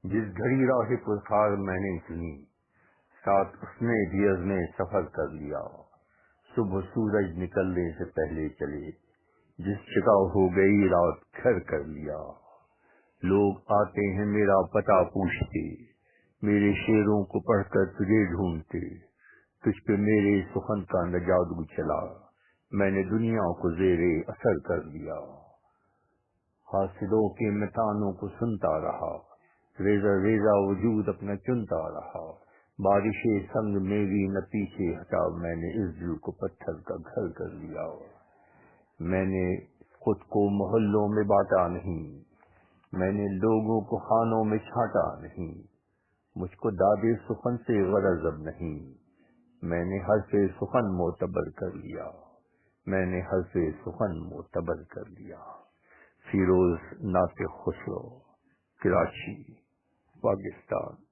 جس گھڑی راہ پرخار میں نے چنی، ساتھ اس نے بھی عزم سفر کر لیا۔ صبح سورج نکلنے سے پہلے چلے، جس جگہ ہو گئی رات گھر کر لیا۔ لوگ آتے ہیں میرا پتہ پوچھتے، میرے شعروں کو پڑھ کر تجھے ڈھونڈتے۔ تجھ پہ میرے سخن کا نہ جادو چلا، میں نے دنیا کو زیر اثر کر لیا۔ حاسدوں کے متانوں کو سنتا رہا، ریزہ ریزہ وجود اپنا چنتا رہا۔ بارش سنگ میری نہ پیچھے ہٹا، میں نے اس دل کو پتھر کا گھر کر لیا۔ میں نے خود کو محلوں میں بانٹا نہیں، میں نے لوگوں کو خانوں میں چھانٹا نہیں۔ مجھ کو دادِ سخن سے غرض اب نہیں، میں نے حرف سخن معتبر کر لیا، میں نے حرف سخن معتبر کر لیا۔ فیروز ناطق خسرو، کراچی، پاکستان۔